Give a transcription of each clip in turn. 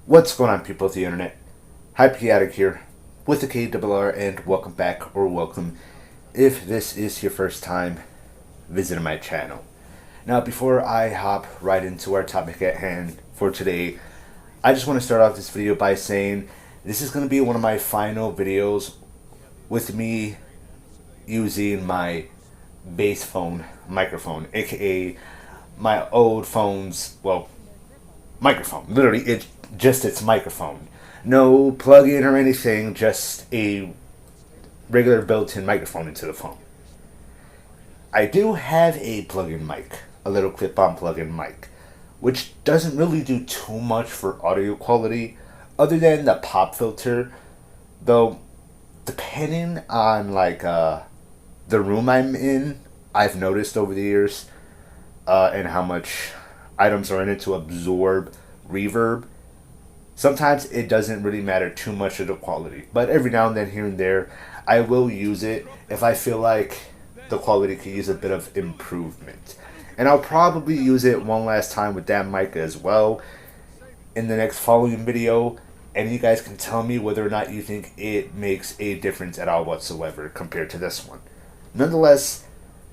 What's going on, people of the internet? Hyperchaotic here with the KRR, and welcome back, or welcome if this is your first time visiting my channel. Now, before I hop right into our topic at hand for today, I just want to start off this video by saying this is going to be one of my final videos with me using my base phone microphone, aka my old phone's, well, microphone. Literally, it's just its microphone. No plug-in or anything, just a regular built-in microphone into the phone. I do have a plug-in mic, a little clip-on plug-in mic, which doesn't really do too much for audio quality, other than the pop filter. Though, depending on the room I'm in, I've noticed over the years, and how much items are in it to absorb reverb. Sometimes it doesn't really matter too much of the quality, but every now and then, here and there, I will use it if I feel like the quality could use a bit of improvement. And I'll probably use it one last time with that mic as well in the next following video, and you guys can tell me whether or not you think it makes a difference at all whatsoever compared to this one. Nonetheless,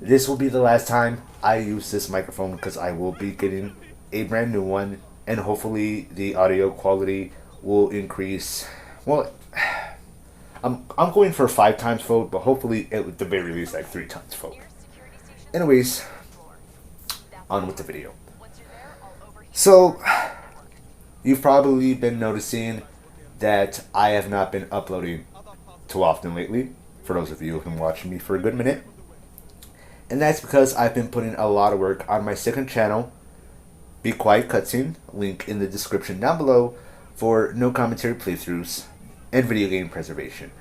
this will be the last time I use this microphone because I will be getting a brand new one, and hopefully the audio quality will increase. Well, I'm going for 5 times fold, but hopefully at the very least 3 times fold. Anyways, on with the video. So, you've probably been noticing that I have not been uploading too often lately, for those of you who have been watching me for a good minute. And that's because I've been putting a lot of work on my second channel, Be Quiet Cutscene, link in the description down below, for no commentary playthroughs and video game preservation.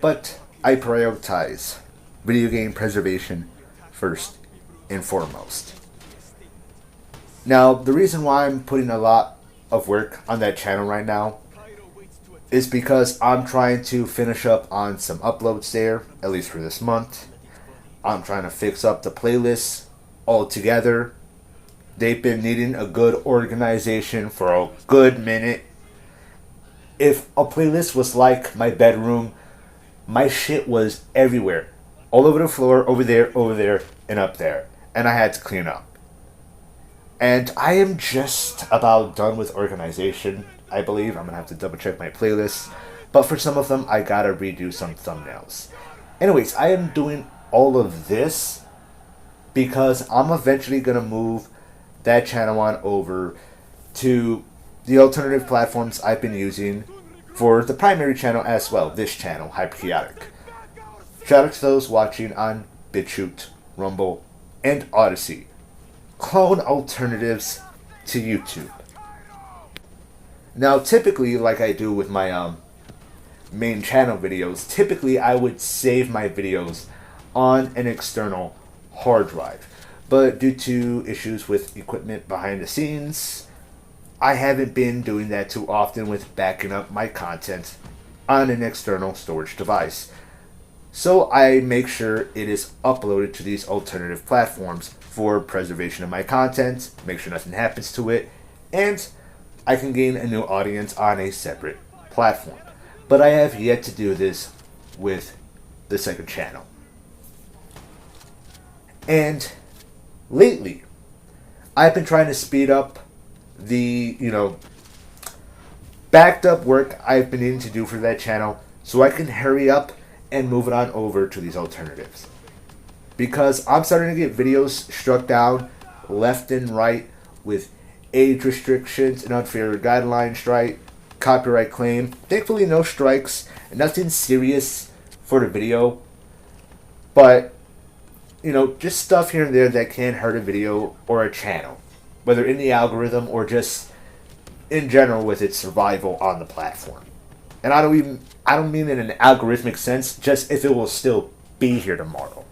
But I prioritize video game preservation first and foremost. Now, the reason why I'm putting a lot of work on that channel right now is because I'm trying to finish up on some uploads there, at least for this month. I'm trying to fix up the playlists altogether. They've been needing a good organization for a good minute. If a playlist was like my bedroom, my shit was everywhere. All over the floor, over there, and up there. And I had to clean up. And I am just about done with organization, I believe. I'm going to have to double check my playlists. But for some of them, I gotta redo some thumbnails. Anyways, I am doing all of this because I'm eventually going to move that channel on over to the alternative platforms I've been using for the primary channel as well, this channel, Hyperchaotic. Shout out to those watching on BitChute, Rumble, and Odyssey. Clone alternatives to YouTube. Now, typically, like I do with my main channel videos, typically I would save my videos on an external hard drive. But due to issues with equipment behind the scenes, I haven't been doing that too often with backing up my content on an external storage device. So I make sure it is uploaded to these alternative platforms for preservation of my content, make sure nothing happens to it, and I can gain a new audience on a separate platform. But I have yet to do this with the second channel. And lately, I've been trying to speed up the, backed up work I've been needing to do for that channel so I can hurry up and move it on over to these alternatives. Because I'm starting to get videos struck down left and right with age restrictions, an unfair guideline strike, copyright claim. Thankfully, no strikes, nothing serious for the video. But just stuff here and there that can hurt a video or a channel, whether in the algorithm or just in general with its survival on the platform. And I don't mean in an algorithmic sense, just if it will still be here tomorrow.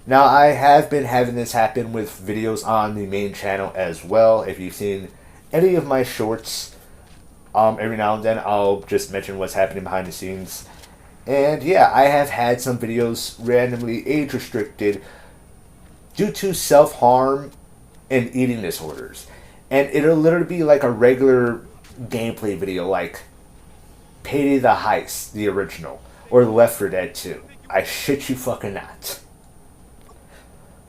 Now, I have been having this happen with videos on the main channel as well. If you've seen any of my shorts, every now and then I'll just mention what's happening behind the scenes. And yeah, I have had some videos randomly age restricted due to self-harm and eating disorders. And it'll literally be like a regular gameplay video like Payday the Heist, the original, or Left 4 Dead 2. I shit you fucking not.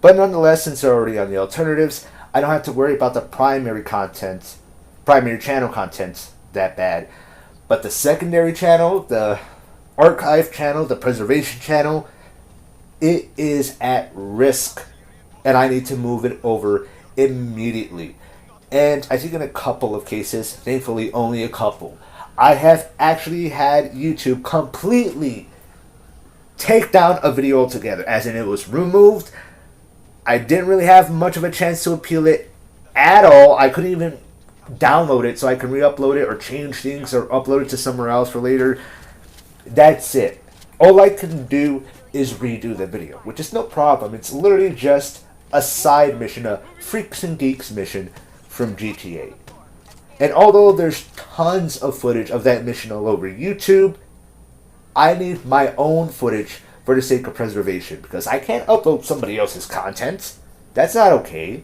But nonetheless, since they're already on the alternatives, I don't have to worry about the primary channel content that bad. But the secondary channel, the archive channel, the preservation channel, it is at risk. And I need to move it over immediately. And I think in a couple of cases, thankfully only a couple, I have actually had YouTube completely take down a video altogether. As in, it was removed. I didn't really have much of a chance to appeal it at all. I couldn't even download it so I can re-upload it or change things or upload it to somewhere else for later. That's it. All I can do is redo the video, which is no problem. It's literally just a side mission, a Freaks and Geeks mission from GTA. And although there's tons of footage of that mission all over YouTube, I need my own footage for the sake of preservation, because I can't upload somebody else's content. That's not okay.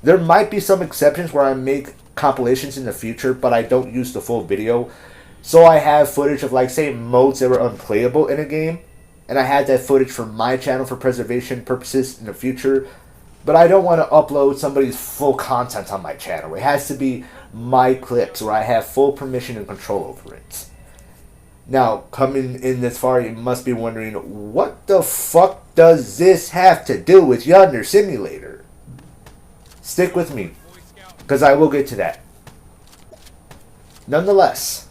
There might be some exceptions where I make compilations in the future, but I don't use the full video. So I have footage of, like, say, modes that were unplayable in a game, and I had that footage for my channel for preservation purposes in the future. But I don't want to upload somebody's full content on my channel. It has to be my clips where I have full permission and control over it. Now, coming in this far, you must be wondering, what the fuck does this have to do with Yandere Simulator? Stick with me, because I will get to that. Nonetheless,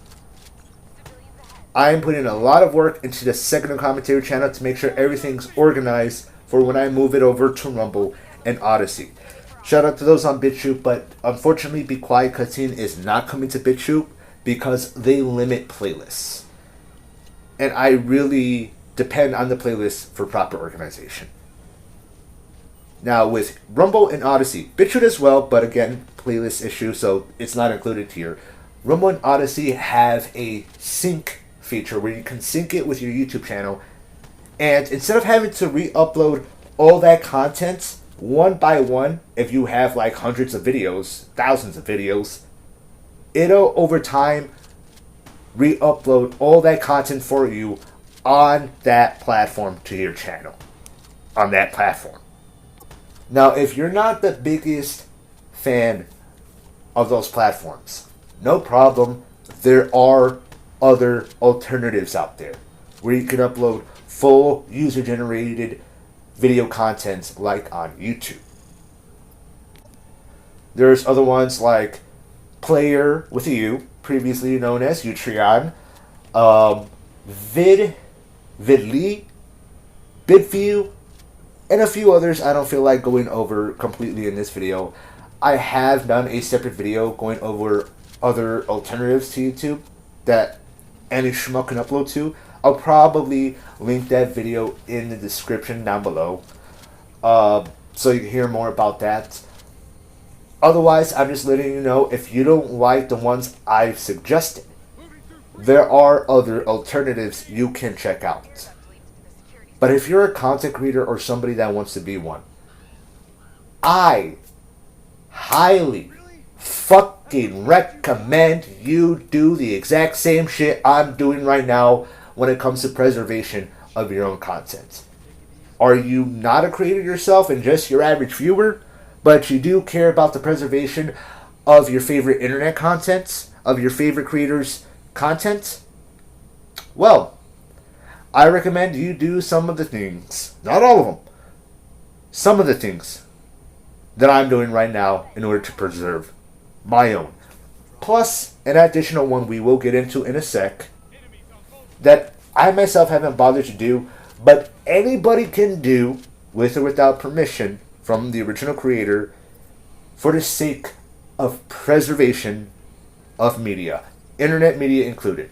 I am putting a lot of work into the second commentary channel to make sure everything's organized for when I move it over to Rumble and Odyssey. Shout out to those on BitChute, but unfortunately Be Quiet Cutscene is not coming to BitChute because they limit playlists. And I really depend on the playlist for proper organization. Now with Rumble and Odyssey, BitChute as well, but again, playlist issue, so it's not included here. Rumble and Odyssey have a sync feature where you can sync it with your YouTube channel, and instead of having to re-upload all that content one by one, if you have like hundreds of videos, thousands of videos, it'll over time re-upload all that content for you on that platform to your channel. On that platform. Now, if you're not the biggest fan of those platforms, no problem. There are other alternatives out there where you can upload full user-generated video content like on YouTube. There's other ones like Player with a U, previously known as Utreon, Vidly, Bidview, and a few others I don't feel like going over completely in this video. I have done a separate video going over other alternatives to YouTube that any schmuck can upload to. I'll probably link that video in the description down below, so you can hear more about that. Otherwise, I'm just letting you know, if you don't like the ones I've suggested, there are other alternatives you can check out. But if you're a content creator or somebody that wants to be one, I highly fucking recommend you do the exact same shit I'm doing right now when it comes to preservation of your own content. Are you not a creator yourself and just your average viewer, but you do care about the preservation of your favorite internet content, of your favorite creators' content? Well, I recommend you do some of the things, not all of them, some of the things that I'm doing right now in order to preserve my own. Plus, an additional one we will get into in a sec that I myself haven't bothered to do, but anybody can do with or without permission from the original creator for the sake of preservation of media, internet media included.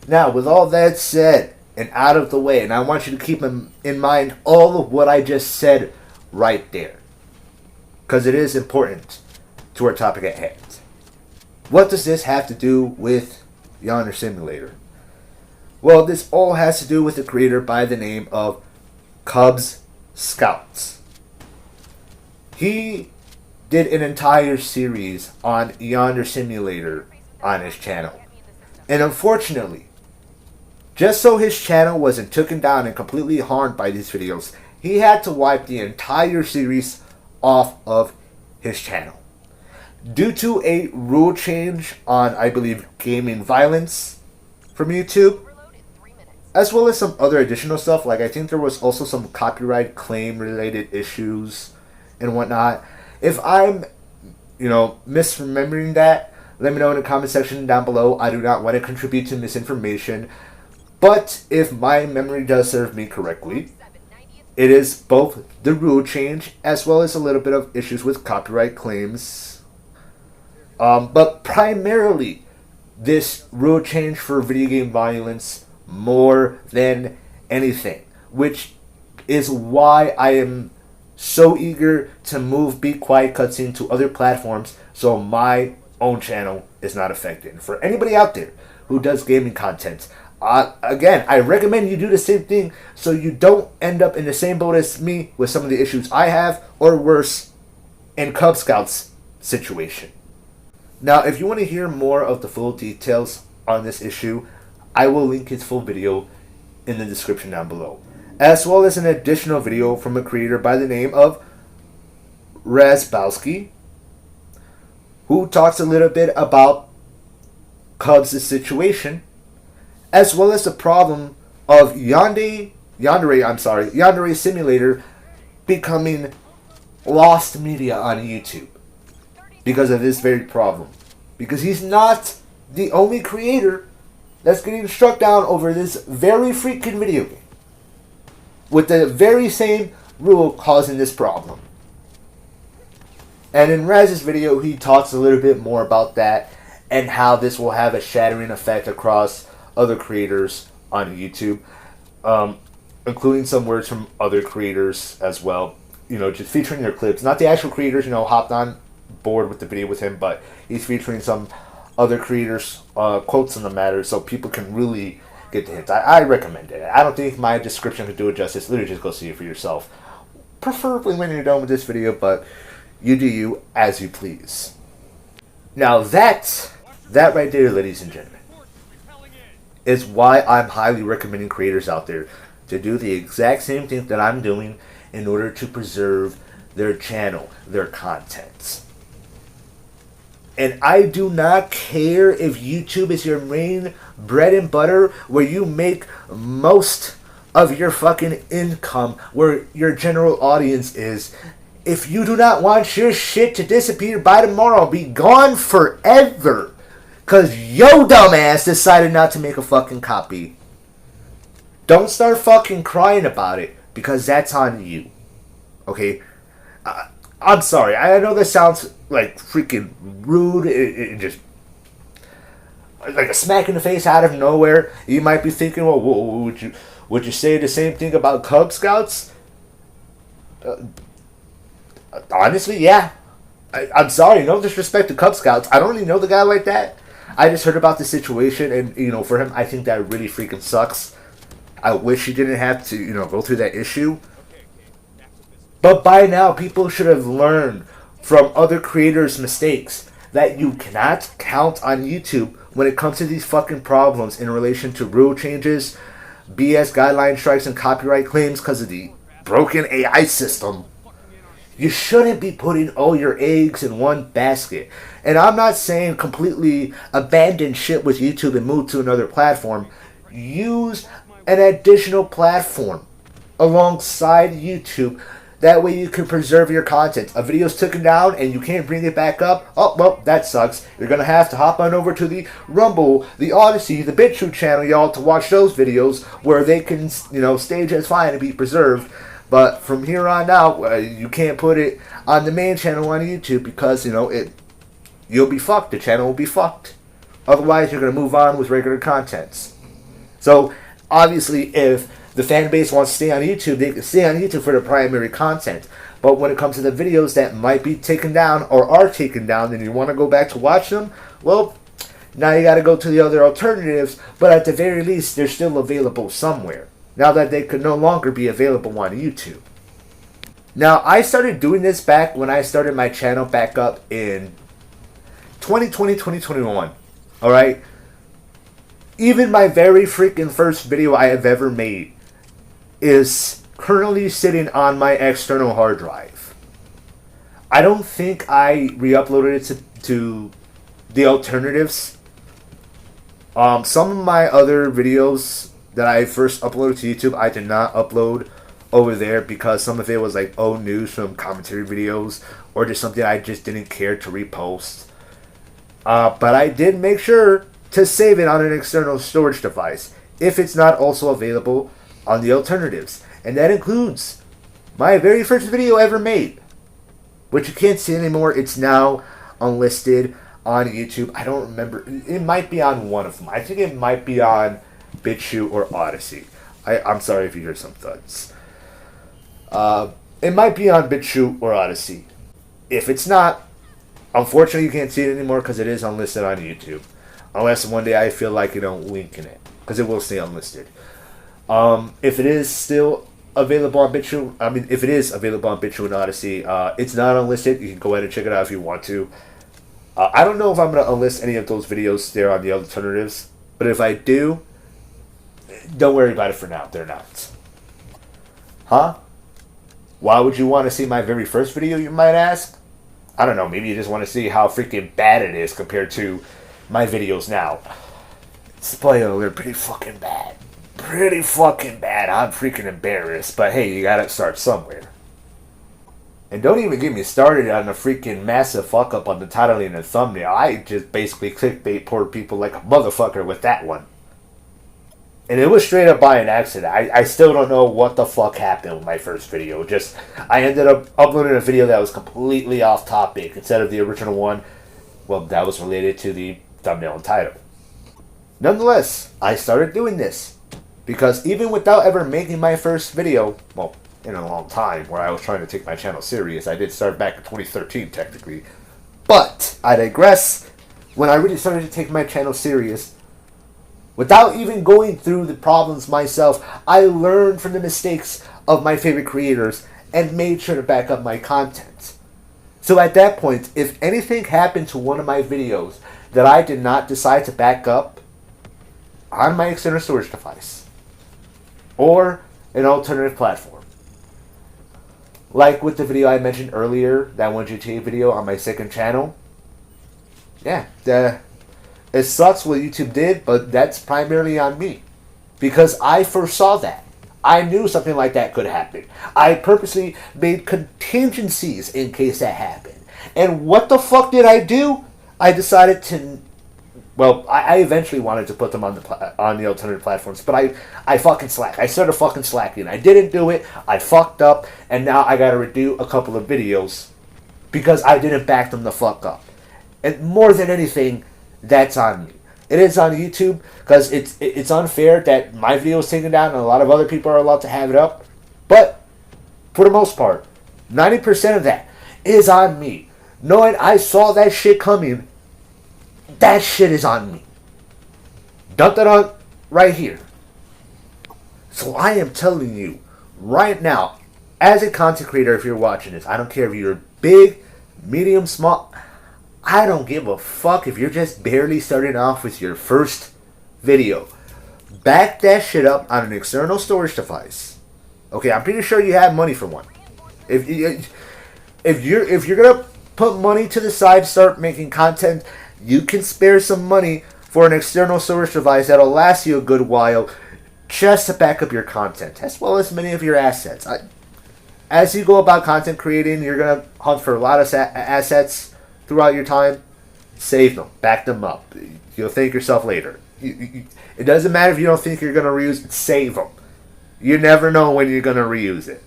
Now, with all that said and out of the way, and I want you to keep in mind all of what I just said right there, because it is important to our topic at hand. What does this have to do with Yandere Simulator? Well, this all has to do with a creator by the name of Kubz Scouts. He did an entire series on Yandere Simulator on his channel. And unfortunately, just so his channel wasn't taken down and completely harmed by these videos, he had to wipe the entire series off of his channel. Due to a rule change on, I believe, gaming violence from YouTube, as well as some other additional stuff, like I think there was also some copyright claim related issues and whatnot. If I'm, misremembering that, let me know in the comment section down below. I do not want to contribute to misinformation, but if my memory does serve me correctly, it is both the rule change as well as a little bit of issues with copyright claims. But primarily, this rule change for video game violence more than anything, which is why I am so eager to move Be Quiet Cutscene to other platforms so my own channel is not affected. For anybody out there who does gaming content, again, I recommend you do the same thing so you don't end up in the same boat as me with some of the issues I have, or worse, in Kubz Scouts' situation. Now, if you want to hear more of the full details on this issue, I will link his full video in the description down below, as well as an additional video from a creator by the name of Razbowski, who talks a little bit about Kubz' situation, as well as the problem of Yandere Simulator becoming lost media on YouTube because of this very problem. Because he's not the only creator that's getting struck down over this very freaking video game with the very same rule causing this problem. And in Raz's video, he talks a little bit more about that and how this will have a shattering effect across other creators on YouTube, including some words from other creators as well, just featuring their clips. Not the actual creators, hopped on board with the video with him, but he's featuring some other creators' quotes on the matter so people can really get the hits. I recommend it. I don't think my description could do it justice. Literally just go see it for yourself. Preferably when you're done with this video, but you do you as you please. Now that right there, ladies and gentlemen, is why I'm highly recommending creators out there to do the exact same thing that I'm doing in order to preserve their channel, their content. And I do not care if YouTube is your main bread and butter, where you make most of your fucking income, where your general audience is. If you do not want your shit to disappear by tomorrow, be gone forever, cause yo dumbass decided not to make a fucking copy, don't start fucking crying about it, because that's on you. Okay? I'm sorry. I know this sounds like freaking rude. It just like a smack in the face out of nowhere. You might be thinking, well, would you say the same thing about Kubz Scouts? Honestly, yeah. I'm sorry. No disrespect to Kubz Scouts. I don't really know the guy like that. I just heard about the situation, and for him, I think that really freaking sucks. I wish he didn't have to, go through that issue. But by now, people should have learned from other creators' mistakes that you cannot count on YouTube when it comes to these fucking problems in relation to rule changes, BS guideline strikes, and copyright claims because of the broken AI system. You shouldn't be putting all your eggs in one basket. And I'm not saying completely abandon shit with YouTube and move to another platform. Use an additional platform alongside YouTube. That way you can preserve your content. A video's taken down and you can't bring it back up. Oh, well, that sucks. You're going to have to hop on over to the Rumble, the Odyssey, the BitChute channel, y'all, to watch those videos where they can, stay just fine and be preserved. But from here on out, you can't put it on the main channel on YouTube because, you'll be fucked. The channel will be fucked. Otherwise, you're going to move on with regular contents. So, obviously, if the fan base wants to stay on YouTube, they can stay on YouTube for the primary content. But when it comes to the videos that might be taken down or are taken down and you want to go back to watch them, well, now you got to go to the other alternatives, but at the very least, they're still available somewhere, now that they could no longer be available on YouTube. Now, I started doing this back when I started my channel back up in 2020, 2021. Alright? Even my very freaking first video I have ever made is currently sitting on my external hard drive. I don't think I re-uploaded it to the alternatives. Some of my other videos that I first uploaded to YouTube, I did not upload over there because some of it was like old news from commentary videos or just something I just didn't care to repost. But I did make sure to save it on an external storage device if it's not also available on the alternatives. And that includes my very first video ever made, which you can't see anymore. It's now unlisted on YouTube. I don't remember. It might be on one of them. I think it might be on BitChute or Odyssey. I'm sorry if you hear some thuds. It might be on BitChute or Odyssey. If it's not, unfortunately you can't see it anymore because it is unlisted on YouTube. Unless one day I feel like, linking it. Because it will stay unlisted. If it is still available on BitChute, if it is available on BitChute and Odyssey, it's not unlisted. You can go ahead and check it out if you want to. I don't know if I'm going to unlist any of those videos there on the alternatives. But if I do, don't worry about it for now. They're not. Huh? Why would you want to see my very first video, you might ask? I don't know. Maybe you just want to see how freaking bad it is compared to my videos now. Spoiler alert, pretty fucking bad. Pretty fucking bad. I'm freaking embarrassed. But hey, you gotta start somewhere. And don't even get me started on the freaking massive fuck up on the title and the thumbnail. I just basically clickbait poor people like a motherfucker with that one. And it was straight up by an accident. I still don't know what the fuck happened with my first video. Just, I ended up uploading a video that was completely off topic instead of the original one. Well, that was related to the thumbnail and title. Nonetheless, I started doing this because even without ever making my first video, well, in a long time where I was trying to take my channel serious, I did start back in 2013 technically, but I digress. When I really started to take my channel serious, without even going through the problems myself, I learned from the mistakes of my favorite creators and made sure to back up my content. So at that point, if anything happened to one of my videos that I did not decide to back up on my external storage device or an alternative platform, like with the video I mentioned earlier, that one GTA video on my second channel, yeah, it sucks what YouTube did, but that's primarily on me because I foresaw that. I knew something like that could happen. I purposely made contingencies in case that happened. And what the fuck did I do? I decided to... Well, I eventually wanted to put them on the alternative platforms, but I fucking slacked. I started fucking slacking. I didn't do it. I fucked up, and now I gotta redo a couple of videos because I didn't back them the fuck up. And more than anything, that's on me. It is on YouTube because it's unfair that my video is taken down and a lot of other people are allowed to have it up. But for the most part, 90% of that is on me. Knowing I saw that shit coming, that shit is on me. Dump that on right here. So I am telling you right now, as a content creator, if you're watching this, I don't care if you're big, medium, small. I don't give a fuck if you're just barely starting off with your first video. Back that shit up on an external storage device. Okay, I'm pretty sure you have money for one. If you're gonna put money to the side, start making content, you can spare some money for an external storage device that'll last you a good while, just to back up your content as well as many of your assets. As you go about content creating, you're gonna hunt for a lot of assets. Throughout your time, save them, back them up. You'll thank yourself later. It doesn't matter if you don't think you're going to reuse it, save them. You never know when you're going to reuse it.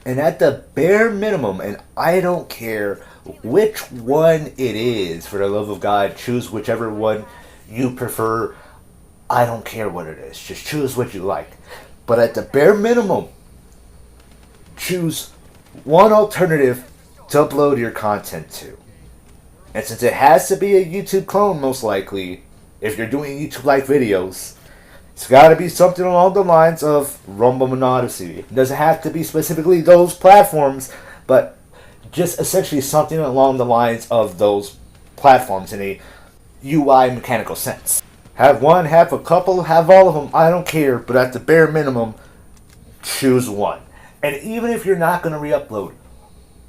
And at the bare minimum, and I don't care which one it is, for the love of God, choose whichever one you prefer. I don't care what it is. Just choose what you like. But at the bare minimum, choose one alternative to upload your content to. And since it has to be a YouTube clone, most likely, if you're doing YouTube-like videos, It's got to be something along the lines of Rumble and Odyssey. It doesn't have to be specifically those platforms, but just essentially something along the lines of those platforms in a UI mechanical sense. Have one, have a couple, have all of them, I don't care, but at the bare minimum, choose one. And even if you're not going to re-upload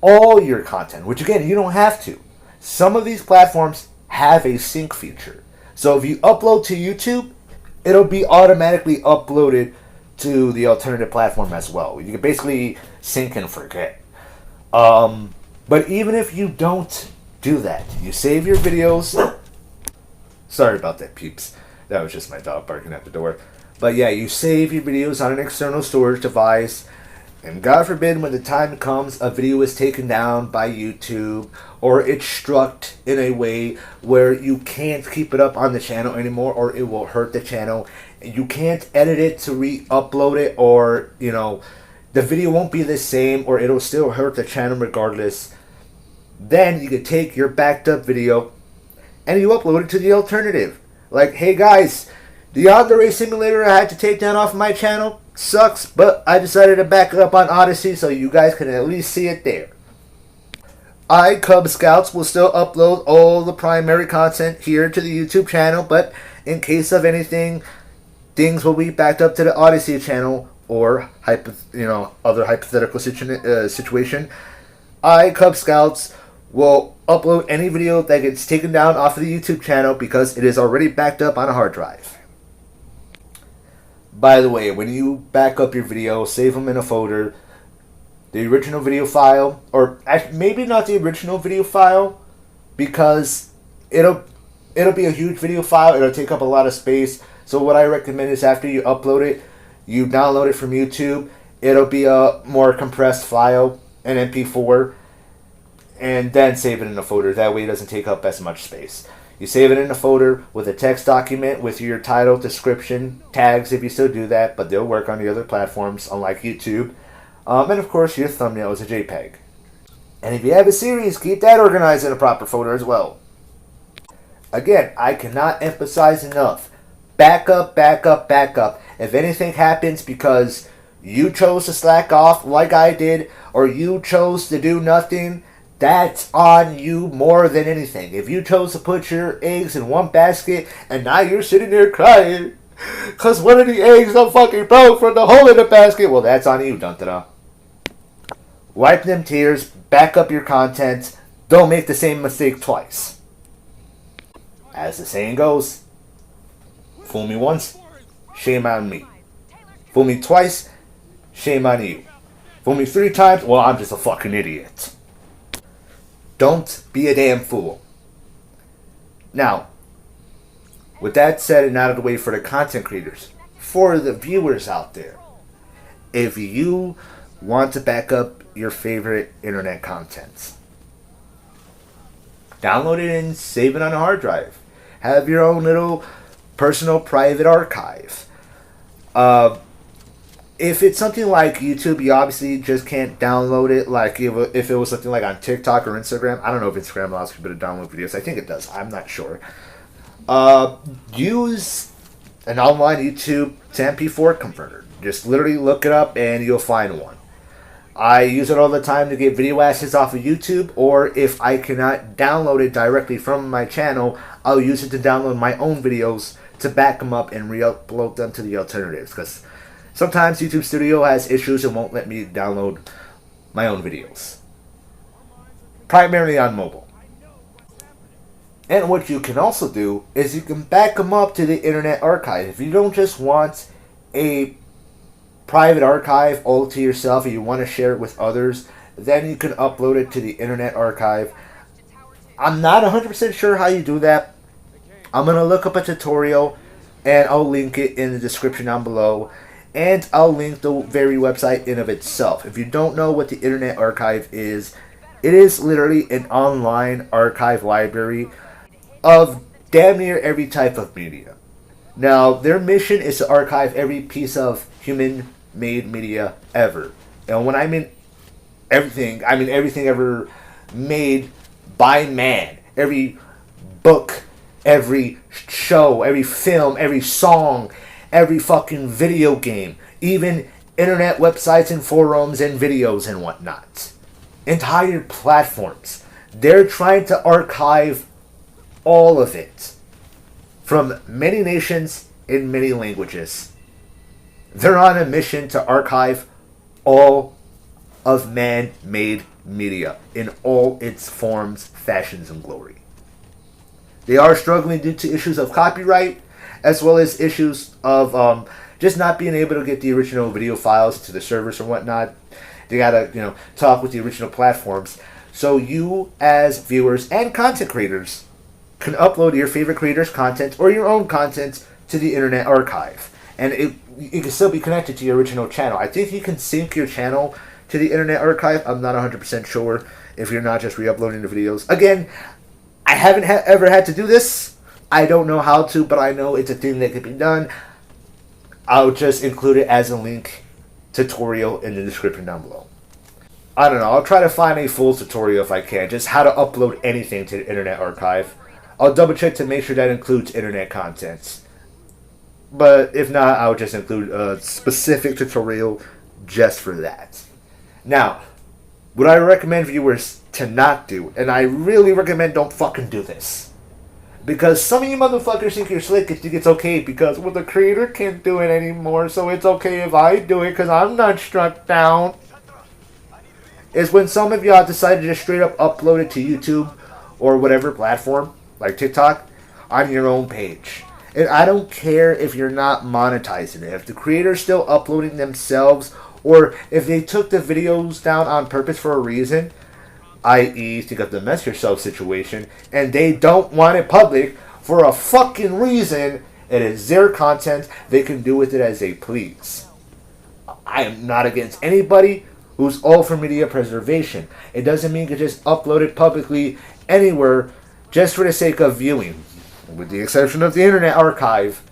all your content, which again, you don't have to, some of these platforms have a sync feature. So if you upload to YouTube, it'll be automatically uploaded to the alternative platform as well. You can basically sync and forget. But even if you don't do that, you save your videos. Sorry about that, peeps. That was just my dog barking at the door. But yeah, you save your videos on an external storage device. And God forbid when the time comes a video is taken down by YouTube or it's struck in a way where you can't keep it up on the channel anymore or it will hurt the channel. You can't edit it to re-upload it, or, you know, the video won't be the same or it'll still hurt the channel regardless. Then you can take your backed up video and you upload it to the alternative. Like, hey guys, the Yandere Simulator I had to take down off my channel sucks, but I decided to back it up on Odyssey so you guys can at least see it there. Kubz Scouts will still upload all the primary content here to the YouTube channel, but in case of anything, things will be backed up to the Odyssey channel or other hypothetical situation. Kubz Scouts will upload any video that gets taken down off of the YouTube channel because it is already backed up on a hard drive. By the way, when you back up your video, save them in a folder. The original video file, or maybe not the original video file, because it'll be a huge video file. It'll take up a lot of space. So what I recommend is after you upload it, you download it from YouTube. It'll be a more compressed file, an MP4, and then save it in a folder. That way it doesn't take up as much space. You save it in a folder with a text document with your title, description, tags if you still do that, but they'll work on the other platforms, unlike YouTube. And of course, your thumbnail is a JPEG. And if you have a series, keep that organized in a proper folder as well. Again, I cannot emphasize enough. Back up, back up, back up. If anything happens because you chose to slack off like I did, or you chose to do nothing, that's on you more than anything. If you chose to put your eggs in one basket and now you're sitting there crying because one of the eggs done fucking broke from the hole in the basket, well, that's on you, dun-da-da. Wipe them tears, back up your content, don't make the same mistake twice. As the saying goes, fool me once, shame on me. Fool me twice, shame on you. Fool me 3 times, well, I'm just a fucking idiot. Don't be a damn fool. Now, with that said and out of the way for the content creators, for the viewers out there, if you want to back up your favorite internet content, download it and save it on a hard drive. Have your own little personal private archive. If it's something like YouTube, you obviously just can't download it. Like if it was something like on TikTok or Instagram, I don't know if Instagram allows people to download videos. I think it does. I'm not sure. Use an online YouTube to MP4 converter. Just literally look it up and you'll find one. I use it all the time to get video assets off of YouTube, or if I cannot download it directly from my channel, I'll use it to download my own videos to back them up and re-upload them to the alternatives, because sometimes YouTube Studio has issues and won't let me download my own videos. Primarily on mobile. And what you can also do is you can back them up to the Internet Archive. If you don't just want a private archive all to yourself and you want to share it with others, then you can upload it to the Internet Archive. I'm not 100% sure how you do that. I'm going to look up a tutorial and I'll link it in the description down below. And I'll link the very website in of itself. If you don't know what the Internet Archive is, it is literally an online archive library of damn near every type of media. Now, their mission is to archive every piece of human-made media ever. And when I mean everything, I mean everything ever made by man. Every book, every show, every film, every song, every fucking video game, even internet websites and forums and videos and whatnot. Entire platforms. They're trying to archive all of it from many nations in many languages. They're on a mission to archive all of man-made media in all its forms, fashions, and glory. They are struggling due to issues of copyright, as well as issues of just not being able to get the original video files to the servers and whatnot. They gotta, talk with the original platforms. So you, as viewers and content creators, can upload your favorite creators' content or your own content to the Internet Archive. And it can still be connected to your original channel. I think you can sync your channel to the Internet Archive. I'm not 100% sure if you're not just re-uploading the videos. Again, I haven't ever had to do this. I don't know how to, but I know it's a thing that can be done. I'll just include it as a link tutorial in the description down below. I don't know. I'll try to find a full tutorial if I can. Just how to upload anything to the Internet Archive. I'll double check to make sure that includes internet contents. But if not, I'll just include a specific tutorial just for that. Now, what I recommend viewers to not do, and I really recommend don't fucking do this. Because some of you motherfuckers think you're slick and think it's okay because, well, the creator can't do it anymore, so it's okay if I do it because I'm not struck down. Is when some of y'all decide to just straight up upload it to YouTube or whatever platform, like TikTok, on your own page. And I don't care if you're not monetizing it. If the creator's still uploading themselves, or if they took the videos down on purpose for a reason, i.e. think of the mess yourself situation, and they don't want it public for a fucking reason, it is their content. They can do with it as they please. I am not against anybody who's all for media preservation. It doesn't mean you can just upload it publicly anywhere just for the sake of viewing, with the exception of the Internet Archive,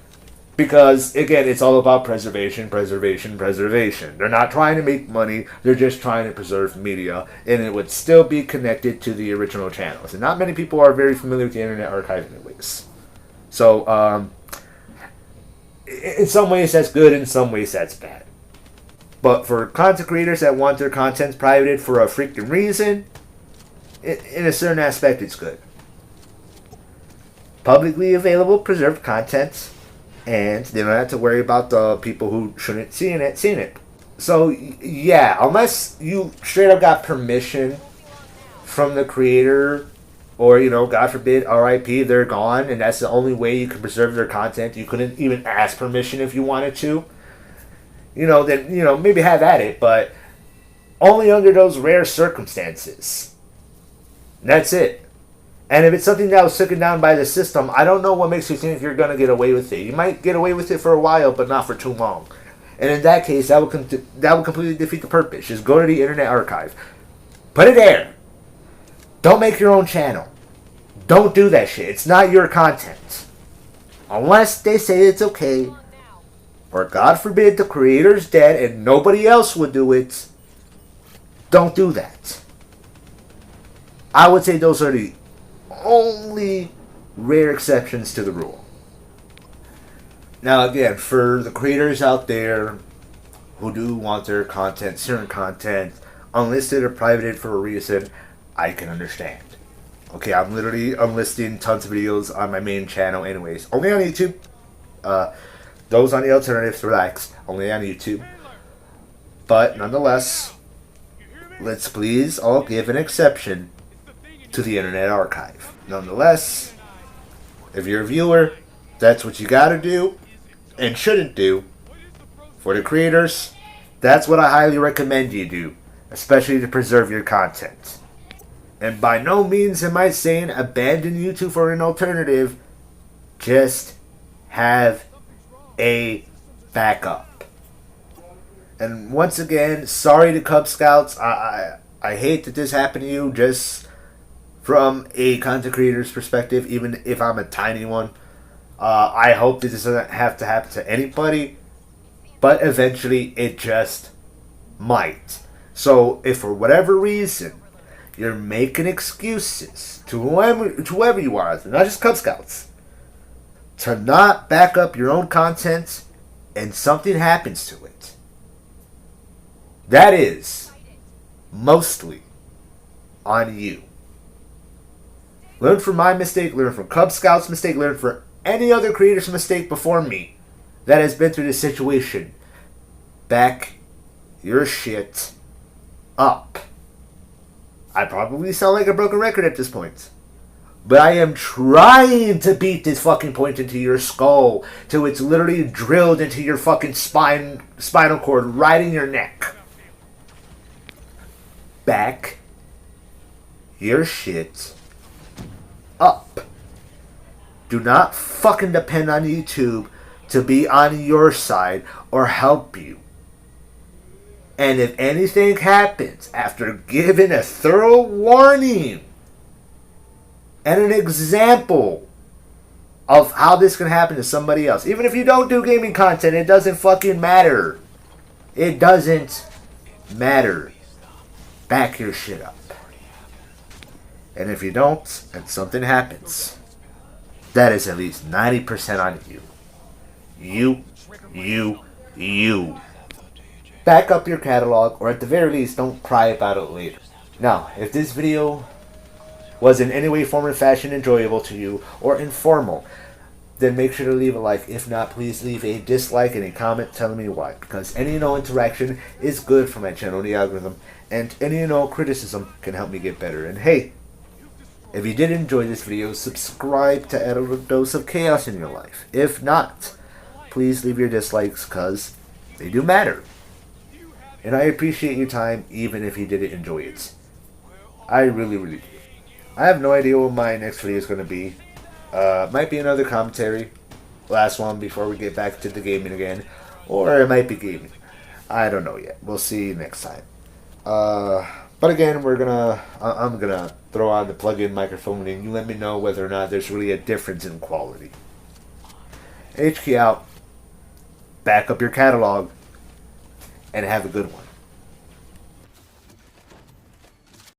because, again, it's all about preservation, preservation, preservation. They're not trying to make money, they're just trying to preserve media, and it would still be connected to the original channels. And not many people are very familiar with the Internet Archive anyways. So, in some ways that's good, in some ways that's bad. But for content creators that want their content privated for a freaking reason, in a certain aspect it's good. Publicly available preserved content, and they don't have to worry about the people who shouldn't seeing it. So yeah, unless you straight up got permission from the creator, or God forbid, RIP, they're gone, and that's the only way you can preserve their content. You couldn't even ask permission if you wanted to. Then maybe have at it, but only under those rare circumstances. And that's it. And if it's something that was taken down by the system, I don't know what makes you think you're going to get away with it. You might get away with it for a while, but not for too long. And in that case, that would completely defeat the purpose. Just go to the Internet Archive. Put it there. Don't make your own channel. Don't do that shit. It's not your content. Unless they say it's okay, or God forbid the creator's dead and nobody else would do it, don't do that. I would say those are the only rare exceptions to the rule. Now again, for the creators out there who do want their content, certain content, unlisted or privated for a reason, I can understand. Okay, I'm literally unlisting tons of videos on my main channel anyways. Only on YouTube. Those on the alternatives, relax. Only on YouTube. But nonetheless, let's please all give an exception to the Internet Archive. Nonetheless, if you're a viewer, that's what you gotta do and shouldn't do. For the creators, that's what I highly recommend you do, especially to preserve your content. And by no means am I saying abandon YouTube for an alternative. Just have a backup. And once again, sorry to Kubz Scouts. I hate that this happened to you, just from a content creator's perspective, even if I'm a tiny one. I hope that this doesn't have to happen to anybody, but eventually it just might. So if for whatever reason you're making excuses to whoever you are, not just Kubz Scouts, to not back up your own content and something happens to it, that is mostly on you. Learn from my mistake, learn from Kubz Scouts' mistake, learn from any other creator's mistake before me that has been through this situation. Back your shit up. I probably sound like a broken record at this point, but I am trying to beat this fucking point into your skull till it's literally drilled into your fucking spinal cord, right in your neck. Back your shit up. Do not fucking depend on YouTube to be on your side or help you. And if anything happens after giving a thorough warning and an example of how this can happen to somebody else, even if you don't do gaming content, it doesn't fucking matter. It doesn't matter. Back your shit up. And if you don't, and something happens, that is at least 90% on you. You. Back up your catalog, or at the very least, don't cry about it later. Now, if this video was in any way, form, or fashion enjoyable to you, or informal, then make sure to leave a like. If not, please leave a dislike and a comment telling me why. Because any interaction is good for my channel, the algorithm, and any criticism can help me get better. And hey, if you did enjoy this video, subscribe to add a little dose of chaos in your life. If not, please leave your dislikes, because they do matter. And I appreciate your time, even if you didn't enjoy it. I really do. I have no idea what my next video is going to be. Might be another commentary. Last one before we get back to the gaming again. Or it might be gaming. I don't know yet. We'll see next time. But again, I'm gonna throw on the plug-in microphone and you let me know whether or not there's really a difference in quality. HK out. Back up your catalog. And have a good one.